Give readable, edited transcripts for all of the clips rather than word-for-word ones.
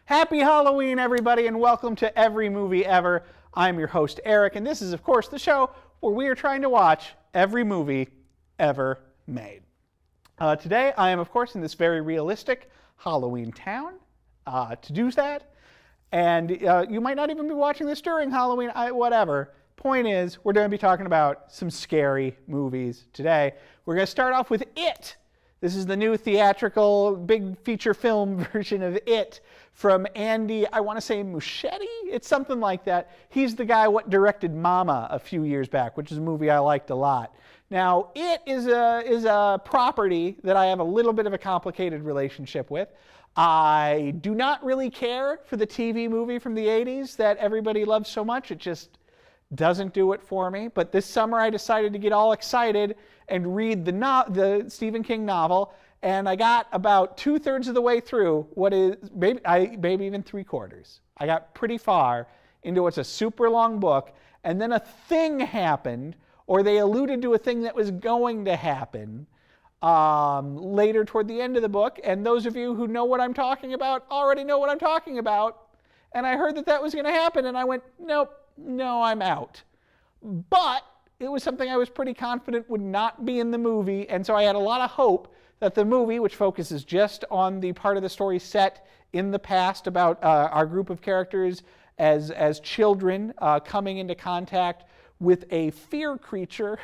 Happy Halloween, everybody, and welcome to Every Movie Ever. I'm your host, Eric, and this is, of course, the show where we are trying to watch every movie ever made. Today, I am, of course, in this very realistic Halloween town to do that, and you might not even be watching this during Halloween, whatever. Point is, we're going to be talking about some scary movies today. We're going to start off with It. This is the new theatrical, big feature film version of It from Andy, I want to say Muschietti? It's something like that. He's the guy what directed Mama a few years back, which is a movie I liked a lot. Now, It is a property that I have a little bit of a complicated relationship with. I do not really care for the TV movie from the 80s that everybody loves so much. It just doesn't do it for me. But this summer I decided to get all excited and read the Stephen King novel, and I got about 2/3 of the way through what is, maybe even 3/4. I got pretty far into what's a super long book, and then a thing happened, or they alluded to a thing that was going to happen later toward the end of the book, and those of you who know what I'm talking about already know what I'm talking about, and I heard that that was going to happen, and I went, nope, no, I'm out. But it was something I was pretty confident would not be in the movie, and so I had a lot of hope that the movie, which focuses just on the part of the story set in the past about our group of characters as children coming into contact with a fear creature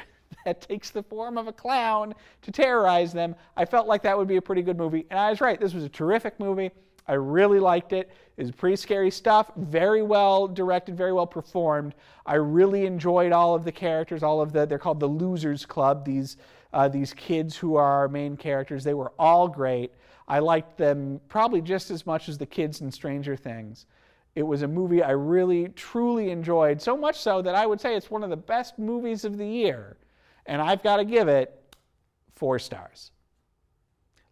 that takes the form of a clown to terrorize them, I felt like that would be a pretty good movie, and I was right. This was a terrific movie. I really liked it. It was pretty scary stuff, very well directed, very well performed. I really enjoyed all of the characters, they're called the Losers Club, these kids who are our main characters. They were all great. I liked them probably just as much as the kids in Stranger Things. It was a movie I really, truly enjoyed, so much so that I would say it's one of the best movies of the year, and I've got to give it 4 stars.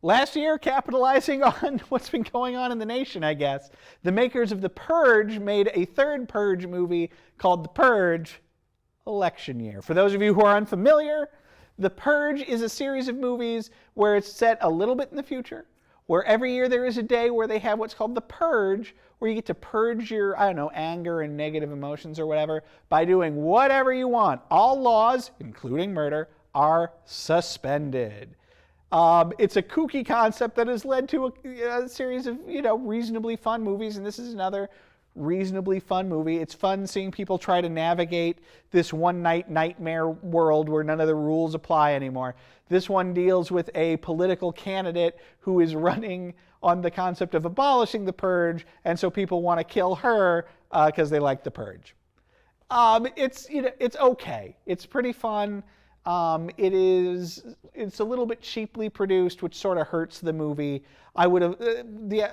Last year, capitalizing on what's been going on in the nation, I guess, the makers of The Purge made a third Purge movie called The Purge Election Year. For those of you who are unfamiliar, The Purge is a series of movies where it's set a little bit in the future, where every year there is a day where they have what's called The Purge, where you get to purge your, anger and negative emotions or whatever by doing whatever you want. All laws, including murder, are suspended. It's a kooky concept that has led to a series of, reasonably fun movies, and this is another reasonably fun movie. It's fun seeing people try to navigate this one-night nightmare world where none of the rules apply anymore. This one deals with a political candidate who is running on the concept of abolishing the purge, and so people want to kill her because they like the purge. It's okay. It's pretty fun. It's a little bit cheaply produced, which sort of hurts the movie. I would have,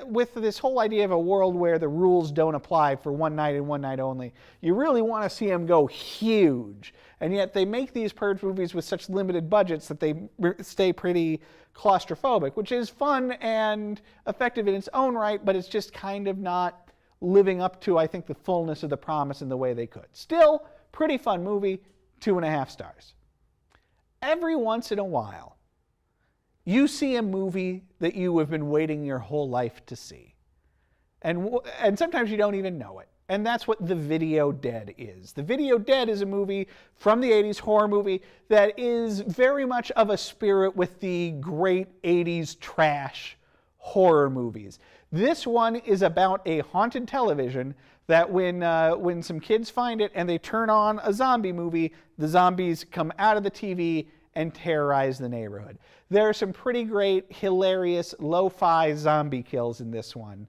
with this whole idea of a world where the rules don't apply for one night and one night only, you really want to see them go huge. And yet they make these Purge movies with such limited budgets that they stay pretty claustrophobic, which is fun and effective in its own right, but it's just kind of not living up to, I think, the fullness of the promise in the way they could. Still, pretty fun movie, 2.5 stars. Every once in a while, you see a movie that you have been waiting your whole life to see. And sometimes you don't even know it. And that's what The Video Dead is. The Video Dead is a movie from the 80s, horror movie, that is very much of a spirit with the great 80s trash horror movies. This one is about a haunted television that when some kids find it and they turn on a zombie movie, the zombies come out of the TV and terrorize the neighborhood. There are some pretty great, hilarious, lo-fi zombie kills in this one.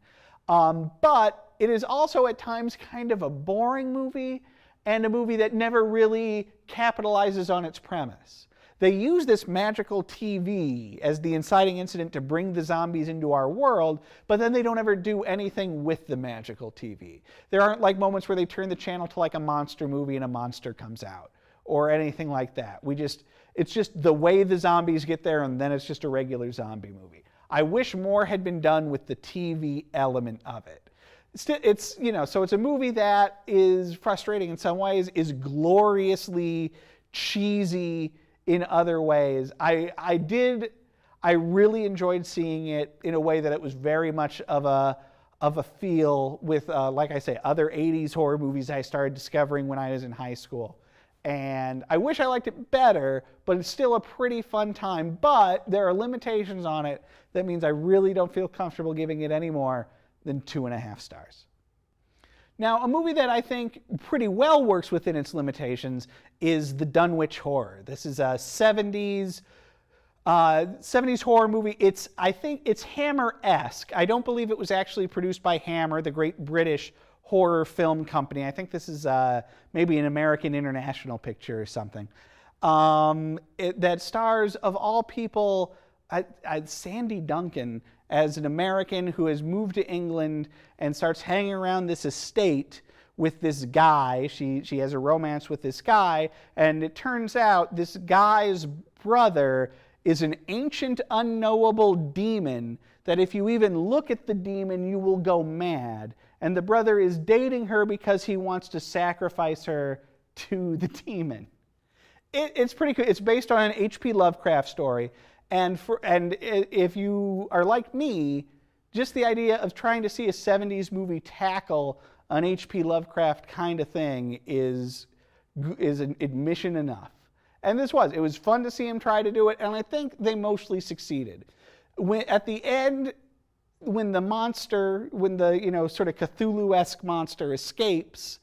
But it is also at times kind of a boring movie and a movie that never really capitalizes on its premise. They use this magical TV as the inciting incident to bring the zombies into our world, but then they don't ever do anything with the magical TV. There aren't like moments where they turn the channel to like a monster movie and a monster comes out or anything like that. It's just the way the zombies get there, and then it's just a regular zombie movie. I wish more had been done with the TV element of it. So it's a movie that is frustrating in some ways, is gloriously cheesy in other ways. I really enjoyed seeing it in a way that it was very much of of a feel with, like I say, other 80s horror movies I started discovering when I was in high school. And I wish I liked it better, but it's still a pretty fun time. But there are limitations on it that means I really don't feel comfortable giving it any more than 2.5 stars. Now, a movie that I think pretty well works within its limitations is the Dunwich Horror. This is a 70s horror movie. I think it's Hammer-esque. I don't believe it was actually produced by Hammer, the great British horror film company. I think this is maybe an American International picture or something. That stars, of all people, Sandy Duncan as an American who has moved to England and starts hanging around this estate with this guy. She has a romance with this guy, and it turns out this guy's brother is an ancient, unknowable demon that if you even look at the demon, you will go mad. And the brother is dating her because he wants to sacrifice her to the demon. It's pretty cool. It's based on an H.P. Lovecraft story. And if you are like me, just the idea of trying to see a 70s movie tackle an H.P. Lovecraft kind of thing is an admission enough. And it was fun to see him try to do it, and I think they mostly succeeded. At the end, when the sort of Cthulhu-esque monster escapes,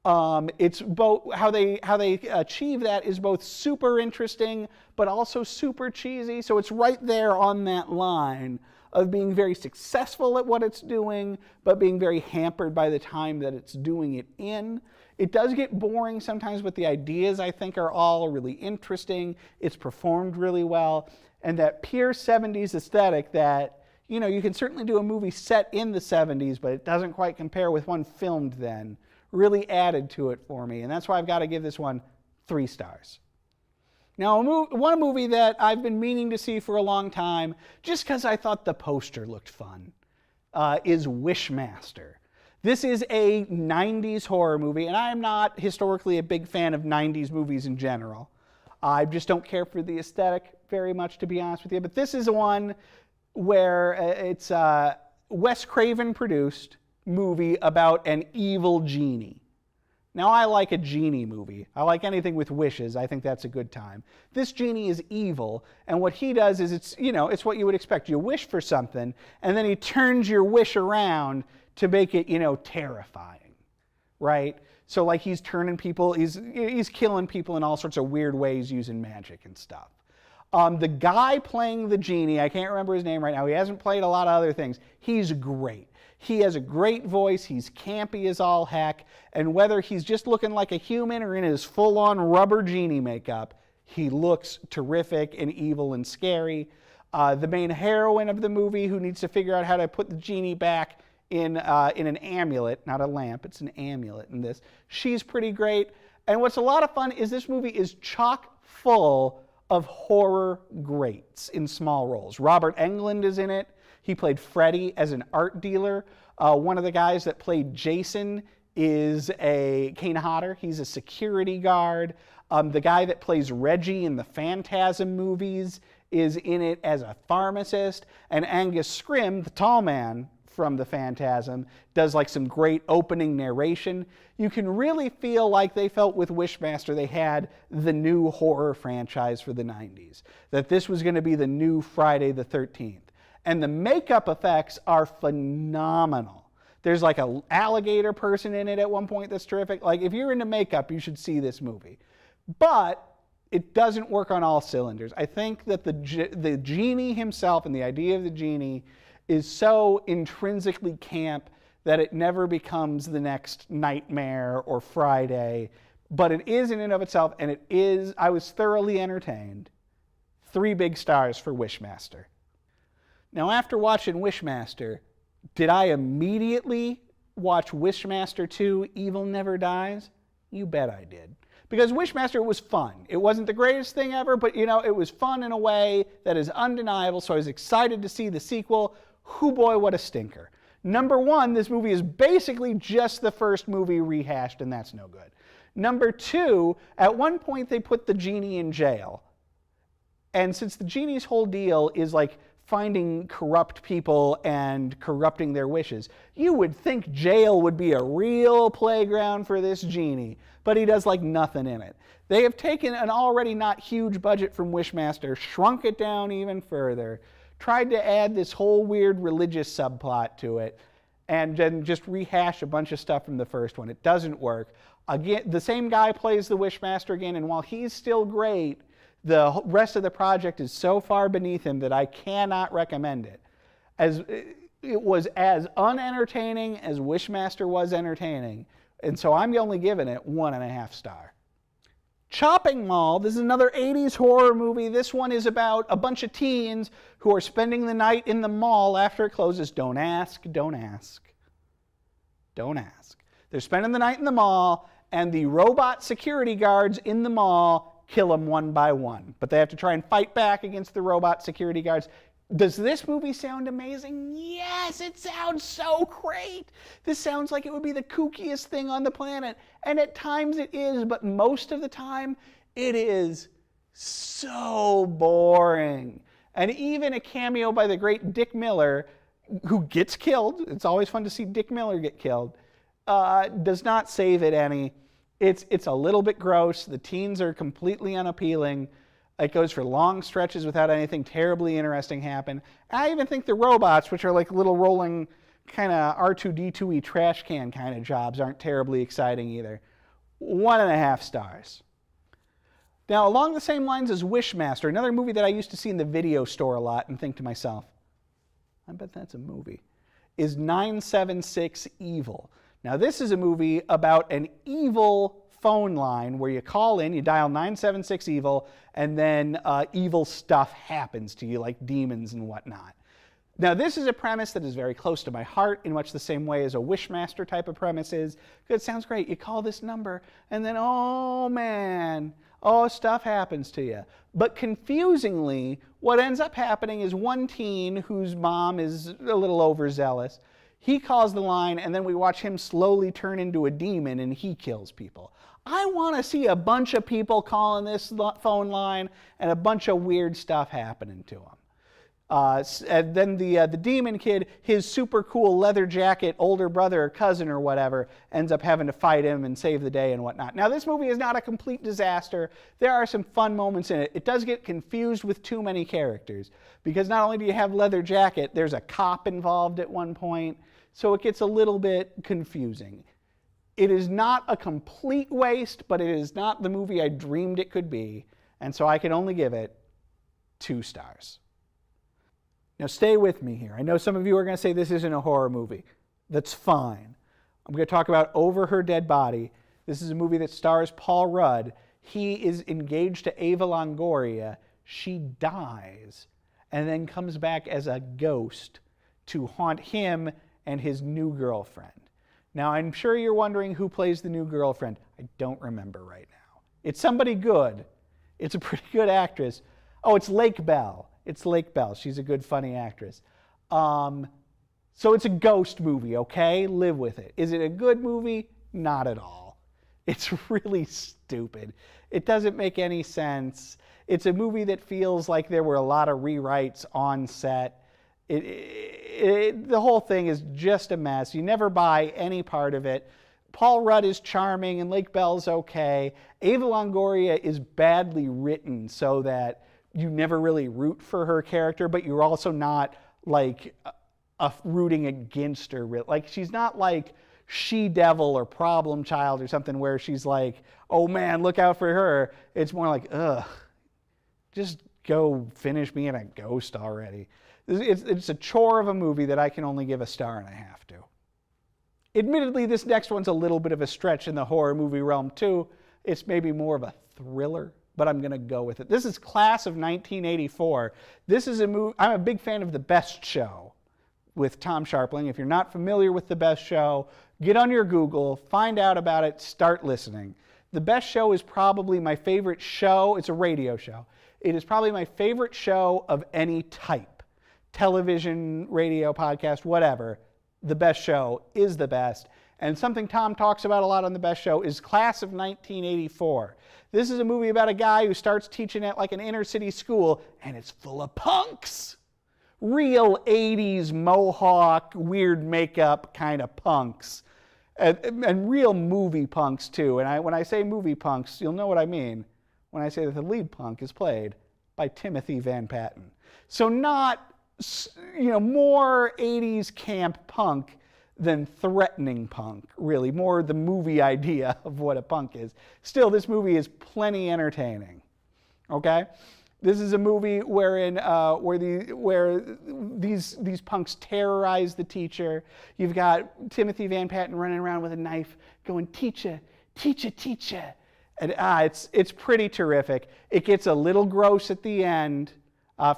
it's both how they achieve that is both super interesting but also super cheesy. So it's right there on that line of being very successful at what it's doing, but being very hampered by the time that it's doing it in. It does get boring sometimes, but the ideas, I think, are all really interesting. It's performed really well. And that pure 70s aesthetic that, you can certainly do a movie set in the 70s, but it doesn't quite compare with one filmed then, really added to it for me. And that's why I've got to give this one 3 stars. Now, one movie that I've been meaning to see for a long time, just because I thought the poster looked fun, is Wishmaster. This is a 90s horror movie, and I'm not historically a big fan of 90s movies in general. I just don't care for the aesthetic very much, to be honest with you. But this is one where it's a Wes Craven produced movie about an evil genie. Now, I like a genie movie. I like anything with wishes. I think that's a good time. This genie is evil, and what he does is it's what you would expect. You wish for something, and then he turns your wish around to make it, terrifying, right? So like he's turning people, he's killing people in all sorts of weird ways using magic and stuff. The guy playing the genie, I can't remember his name right now. He hasn't played a lot of other things. He's great. He has a great voice. He's campy as all heck. And whether he's just looking like a human or in his full-on rubber genie makeup, he looks terrific and evil and scary. The main heroine of the movie, who needs to figure out how to put the genie back in an amulet, not a lamp, it's an amulet in this. She's pretty great. And what's a lot of fun is this movie is chock full of horror greats in small roles. Robert Englund is in it. He played Freddy as an art dealer. One of the guys that played Jason is Kane Hodder. He's a security guard. The guy that plays Reggie in the Phantasm movies is in it as a pharmacist. And Angus Scrimm, the tall man from the Phantasm, does like some great opening narration. You can really feel like they felt with Wishmaster they had the new horror franchise for the 90s. That this was going to be the new Friday the 13th. And the makeup effects are phenomenal. There's like an alligator person in it at one point that's terrific. Like, if you're into makeup, you should see this movie. But it doesn't work on all cylinders. I think that the genie himself and the idea of the genie is so intrinsically camp that it never becomes the next Nightmare or Friday. But it is in and of itself, and I was thoroughly entertained. 3 big stars for Wishmaster. Now, after watching Wishmaster, did I immediately watch Wishmaster 2, Evil Never Dies? You bet I did. Because Wishmaster was fun. It wasn't the greatest thing ever, but it was fun in a way that is undeniable, so I was excited to see the sequel. Hoo boy, what a stinker. Number 1, this movie is basically just the first movie rehashed, and that's no good. Number 2, at one point they put the genie in jail. And since the genie's whole deal is like finding corrupt people and corrupting their wishes. You would think jail would be a real playground for this genie, but he does like nothing in it. They have taken an already not huge budget from Wishmaster, shrunk it down even further, tried to add this whole weird religious subplot to it, and then just rehash a bunch of stuff from the first one. It doesn't work. Again, the same guy plays the Wishmaster again, and while he's still great, the rest of the project is so far beneath him that I cannot recommend it. It was as unentertaining as Wishmaster was entertaining, and so I'm only giving it 1.5 stars. Chopping Mall, this is another 80s horror movie. This one is about a bunch of teens who are spending the night in the mall after it closes. Don't ask, don't ask, don't ask. They're spending the night in the mall, and the robot security guards in the mall kill them one by one. But they have to try and fight back against the robot security guards. Does this movie sound amazing? Yes, it sounds so great. This sounds like it would be the kookiest thing on the planet. And at times it is, but most of the time it is so boring. And even a cameo by the great Dick Miller, who gets killed, it's always fun to see Dick Miller get killed, does not save it any. It's a little bit gross. The teens are completely unappealing. It goes for long stretches without anything terribly interesting happen. I even think the robots, which are like little rolling kind of R2-D2-y trash can kind of jobs, aren't terribly exciting either. 1.5 stars. Now, along the same lines as Wishmaster, another movie that I used to see in the video store a lot and think to myself, I bet that's a movie, is 976 Evil. Now, this is a movie about an evil phone line where you call in, you dial 976 Evil, and then evil stuff happens to you, like demons and whatnot. Now, this is a premise that is very close to my heart in much the same way as a Wishmaster type of premise is. It sounds great. You call this number, and then, oh man, stuff happens to you. But confusingly, what ends up happening is one teen whose mom is a little overzealous. He calls the line, and then we watch him slowly turn into a demon, and he kills people. I want to see a bunch of people calling this phone line and a bunch of weird stuff happening to them. And then the demon kid, his super cool leather jacket older brother or cousin or whatever, ends up having to fight him and save the day and whatnot. Now, this movie is not a complete disaster. There are some fun moments in it. It does get confused with too many characters, because not only do you have leather jacket, there's a cop involved at one point, so it gets a little bit confusing. It is not a complete waste, but it is not the movie I dreamed it could be, and so I can only give it 2 stars. Now stay with me here. I know some of you are going to say this isn't a horror movie. That's fine. I'm going to talk about Over Her Dead Body. This is a movie that stars Paul Rudd. He is engaged to Ava Longoria. She dies and then comes back as a ghost to haunt him and his new girlfriend. Now, I'm sure you're wondering who plays the new girlfriend. I don't remember right now. It's somebody good. It's a pretty good actress. Oh, it's Lake Bell. It's Lake Bell. She's a good, funny actress. So it's a ghost movie, okay? Live with it. Is it a good movie? Not at all. It's really stupid. It doesn't make any sense. It's a movie that feels like there were a lot of rewrites on set. The whole thing is just a mess. You never buy any part of it. Paul Rudd is charming and Lake Bell's okay. Ava Longoria is badly written so that you never really root for her character, but you're also not like rooting against her. Like, she's not like she-devil or problem child or something where she's like, oh man, look out for her. It's more like, ugh, just go finish being a ghost already. It's a chore of a movie that I can only give 1.5 stars to. Admittedly, this next one's a little bit of a stretch in the horror movie realm too. It's maybe more of a thriller, but I'm going to go with it. This is Class of 1984. This is a movie. I'm a big fan of The Best Show with Tom Sharpling. If you're not familiar with The Best Show, get on your Google, find out about it, start listening. The Best Show is probably my favorite show. It's a radio show. It is probably my favorite show of any type. Television, radio, podcast, whatever. The Best Show is the best. And something Tom talks about a lot on The Best Show is Class of 1984. This is a movie about a guy who starts teaching at like an inner city school, and it's full of punks. real 80s mohawk, weird makeup kind of punks. And real movie punks too. And when I say movie punks, you'll know what I mean when I say that the lead punk is played by Timothy Van Patten. So not, more 80s camp punk than threatening punk, really. More the movie idea of what a punk is. Still, this movie is plenty entertaining. Okay? This is a movie where these punks terrorize the teacher. You've got Timothy Van Patten running around with a knife going, "Teacher, teacher, teacher." And it's pretty terrific. It gets a little gross at the end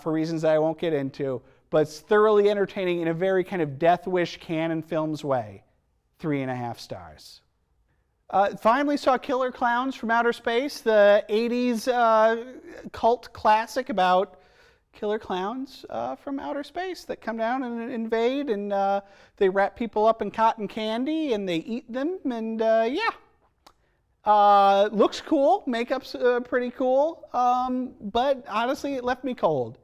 for reasons that I won't get into, but it's thoroughly entertaining in a very kind of Death Wish canon films way. 3.5 stars. Finally saw Killer Clowns from Outer Space, the 80s cult classic about killer clowns from outer space that come down and invade, and they wrap people up in cotton candy and they eat them, and looks cool, makeup's pretty cool, but honestly it left me cold.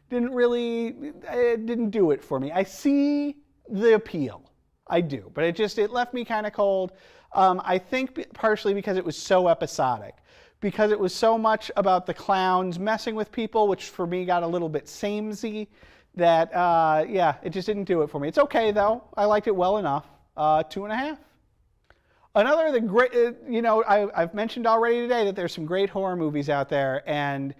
It didn't do it for me. I see the appeal, I do, but it left me kind of cold. I think partially because it was so episodic, because it was so much about the clowns messing with people, which for me got a little bit samey, that it just didn't do it for me. It's okay though, I liked it well enough. 2.5. Another of the great, I've mentioned already today that there's some great horror movies out there, and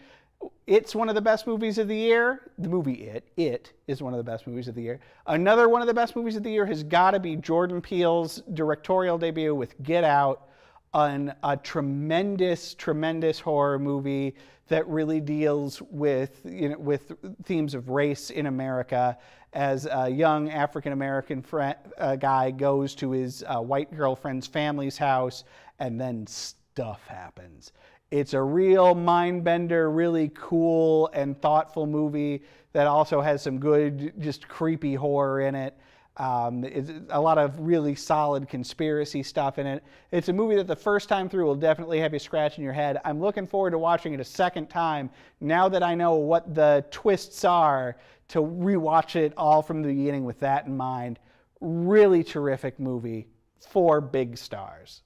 it's one of the best movies of the year. The movie It is one of the best movies of the year. Another one of the best movies of the year has got to be Jordan Peele's directorial debut with Get Out, a tremendous, tremendous horror movie that really deals with themes of race in America as a young African-American guy goes to his white girlfriend's family's house, and then stuff happens. It's a real mind-bender, really cool and thoughtful movie that also has some good, just creepy horror in it. It's a lot of really solid conspiracy stuff in it. It's a movie that the first time through will definitely have you scratching your head. I'm looking forward to watching it a second time now that I know what the twists are, to rewatch it all from the beginning with that in mind. Really terrific movie. 4 big stars.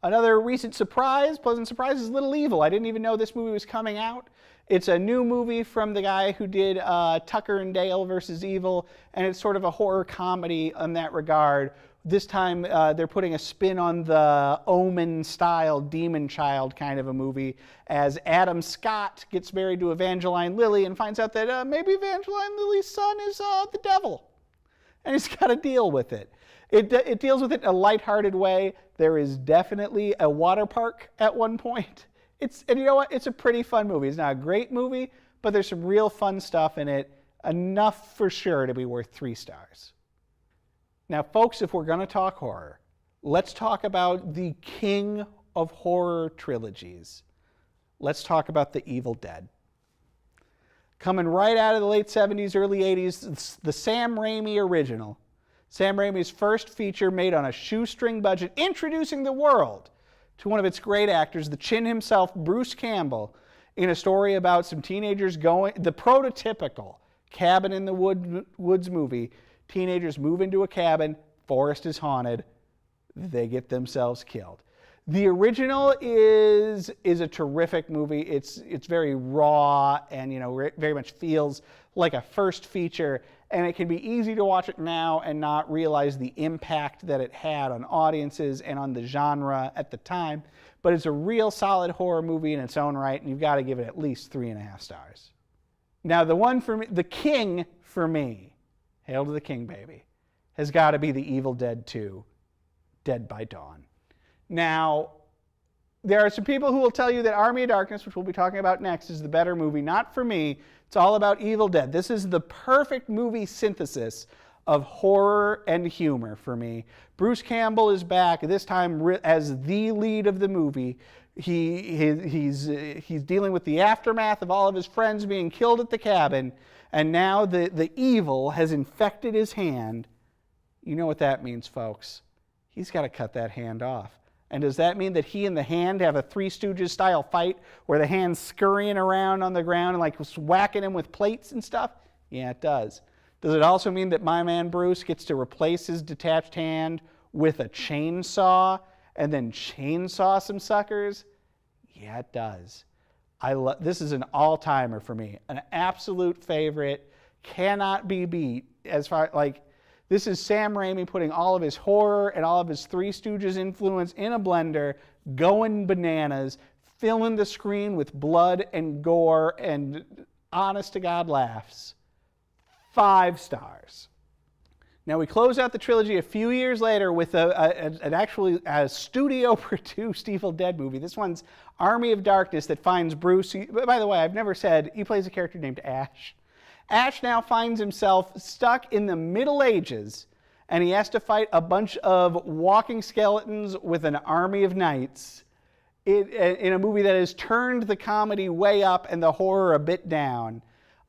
Another recent pleasant surprise, is Little Evil. I didn't even know this movie was coming out. It's a new movie from the guy who did Tucker and Dale versus Evil, and it's sort of a horror comedy in that regard. This time they're putting a spin on the Omen-style demon child kind of a movie, as Adam Scott gets married to Evangeline Lilly and finds out that maybe Evangeline Lilly's son is the devil, and he's got to deal with it. It deals with it in a lighthearted way. There is definitely a water park at one point. And you know what? It's a pretty fun movie. It's not a great movie, but there's some real fun stuff in it. Enough for sure to be worth 3 stars. Now, folks, if we're going to talk horror, let's talk about the king of horror trilogies. Let's talk about The Evil Dead. Coming right out of the late 70s, early 80s, the Sam Raimi original. Sam Raimi's first feature made on a shoestring budget, introducing the world to one of its great actors, the Chin himself, Bruce Campbell, in a story about some teenagers the prototypical cabin in the woods movie. Teenagers move into a cabin, forest is haunted, they get themselves killed. The original is a terrific movie. It's very raw and very much feels like a first feature, and it can be easy to watch it now and not realize the impact that it had on audiences and on the genre at the time. But it's a real solid horror movie in its own right, and you've got to give it at least 3.5 stars. Now, the one for me, the king for me, hail to the king, baby, has got to be The Evil Dead 2, Dead by Dawn. Now, there are some people who will tell you that Army of Darkness, which we'll be talking about next, is the better movie. Not for me. It's all about Evil Dead. This is the perfect movie synthesis of horror and humor for me. Bruce Campbell is back, this time as the lead of the movie. He's dealing with the aftermath of all of his friends being killed at the cabin, and now the evil has infected his hand. You know what that means, folks. He's got to cut that hand off. And does that mean that he and the hand have a Three Stooges style fight where the hand's scurrying around on the ground and like whacking him with plates and stuff? Yeah, it does. Does it also mean that my man Bruce gets to replace his detached hand with a chainsaw and then chainsaw some suckers? Yeah, it does. This is an all-timer for me. An absolute favorite. Cannot be beat. As far like, this is Sam Raimi putting all of his horror and all of his Three Stooges influence in a blender, going bananas, filling the screen with blood and gore and honest-to-God laughs. 5 stars. Now we close out the trilogy a few years later with actually a studio-produced Evil Dead movie. This one's Army of Darkness that finds Bruce. By the way, I've never said, he plays a character named Ash. Ash now finds himself stuck in the Middle Ages, and he has to fight a bunch of walking skeletons with an army of knights in a movie that has turned the comedy way up and the horror a bit down.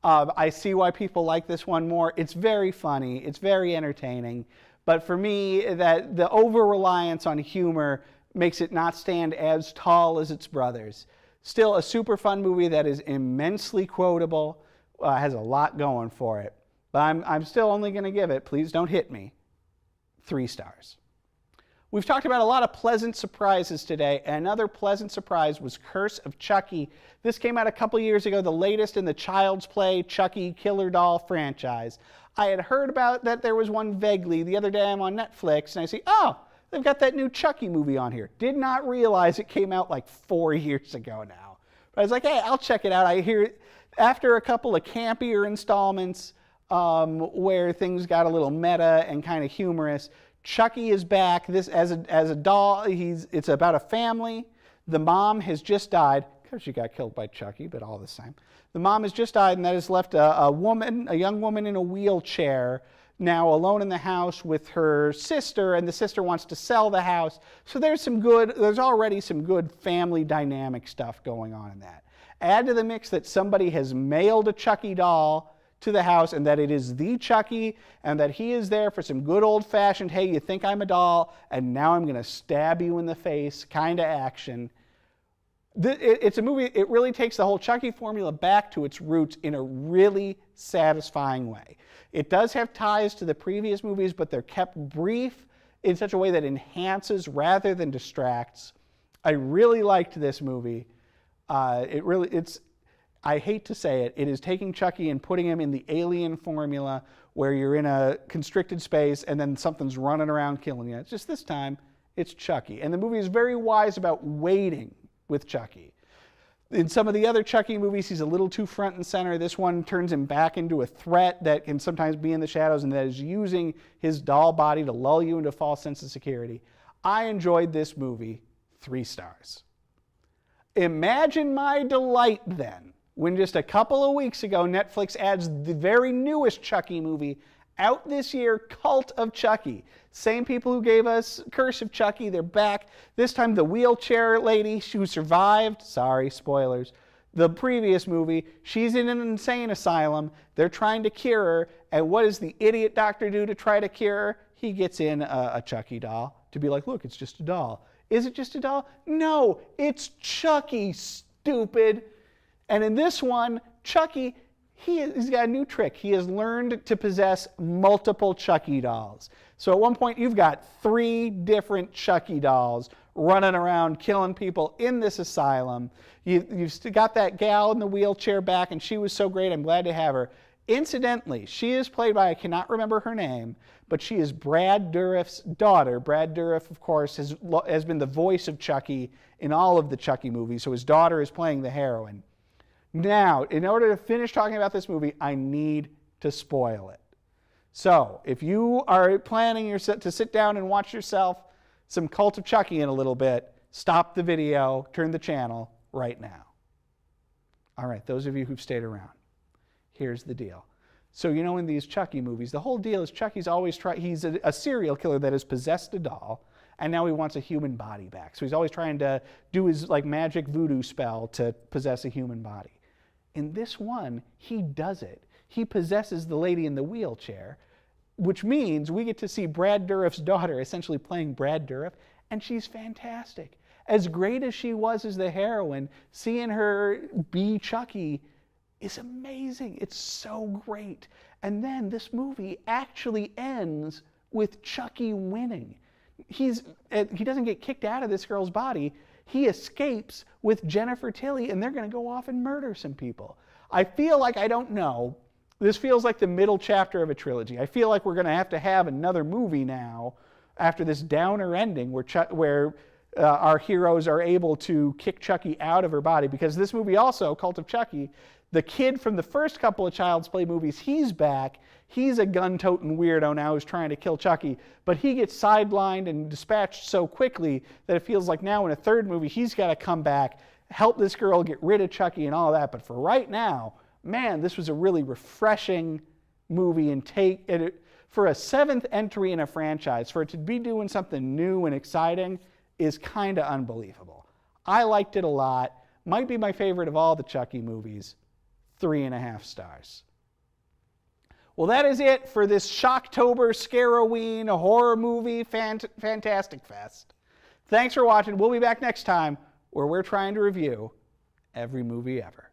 I see why people like this one more. It's very funny. It's very entertaining. But for me, that the over-reliance on humor makes it not stand as tall as its brothers. Still a super fun movie that is immensely quotable, has a lot going for it. But I'm still only going to give it, please don't hit me, 3 stars. We've talked about a lot of pleasant surprises today, and another pleasant surprise was Curse of Chucky. This came out a couple years ago, the latest in the Child's Play Chucky Killer Doll franchise. I had heard about that there was one vaguely. The other day I'm on Netflix, and I see, oh, they've got that new Chucky movie on here. Did not realize it came out like 4 years ago now. But I was like, hey, I'll check it out. I hear, after a couple of campier installments where things got a little meta and kind of humorous, Chucky is back. This as a doll. It's about a family. The mom has just died because she got killed by Chucky, but all the same. The mom has just died, and that has left a young woman in a wheelchair, now alone in the house with her sister, and the sister wants to sell the house. So there's already some good family dynamic stuff going on in that. Add to the mix that somebody has mailed a Chucky doll to the house, and that it is the Chucky, and that he is there for some good old-fashioned, hey, you think I'm a doll, and now I'm going to stab you in the face kind of action. It's a movie, it really takes the whole Chucky formula back to its roots in a really satisfying way. It does have ties to the previous movies, but they're kept brief in such a way that enhances rather than distracts. I really liked this movie. I hate to say it, it is taking Chucky and putting him in the Alien formula where you're in a constricted space and then something's running around killing you. It's just this time, it's Chucky. And the movie is very wise about waiting with Chucky. In some of the other Chucky movies, he's a little too front and center. This one turns him back into a threat that can sometimes be in the shadows and that is using his doll body to lull you into a false sense of security. I enjoyed this movie, 3 stars. Imagine my delight then when just a couple of weeks ago, Netflix adds the very newest Chucky movie out this year, Cult of Chucky. Same people who gave us Curse of Chucky, they're back. This time the wheelchair lady who survived, sorry, spoilers, the previous movie, she's in an insane asylum. They're trying to cure her, and what does the idiot doctor do to try to cure her? He gets in a Chucky doll to be like, look, it's just a doll. Is it just a doll? No, it's Chucky, stupid. And in this one, Chucky, he's got a new trick. He has learned to possess multiple Chucky dolls. So at one point, you've got 3 different Chucky dolls running around killing people in this asylum. You've got that gal in the wheelchair back, and she was so great. I'm glad to have her. Incidentally, she is played by, I cannot remember her name, but she is Brad Dourif's daughter. Brad Dourif, of course, has been the voice of Chucky in all of the Chucky movies, so his daughter is playing the heroine. Now, in order to finish talking about this movie, I need to spoil it. So, if you are planning to sit down and watch yourself some Cult of Chucky in a little bit, stop the video, turn the channel right now. All right, those of you who've stayed around, here's the deal. So, you know, in these Chucky movies, the whole deal is Chucky's always he's a serial killer that has possessed a doll, and now he wants a human body back. So he's always trying to do his like magic voodoo spell to possess a human body. In this one, he does it. He possesses the lady in the wheelchair, which means we get to see Brad Dourif's daughter essentially playing Brad Dourif, and she's fantastic. As great as she was as the heroine, seeing her be Chucky, is amazing. It's so great. And then this movie actually ends with Chucky winning. He doesn't get kicked out of this girl's body. He escapes with Jennifer Tilly, and they're going to go off and murder some people. I feel like, I don't know, this feels like the middle chapter of a trilogy. I feel like we're going to have another movie now after this downer ending where our heroes are able to kick Chucky out of her body, because this movie also, Cult of Chucky, the kid from the first couple of Child's Play movies, he's back. He's a gun-toting weirdo now who's trying to kill Chucky, but he gets sidelined and dispatched so quickly that it feels like now in a third movie he's got to come back, help this girl get rid of Chucky and all that. But for right now, man, this was a really refreshing movie, and for a seventh entry in a franchise, for it to be doing something new and exciting is kind of unbelievable. I liked it a lot. Might be my favorite of all the Chucky movies. 3.5 stars. Well, that is it for this Shocktober Scaroween horror movie Fantastic Fest. Thanks for watching. We'll be back next time where we're trying to review every movie ever.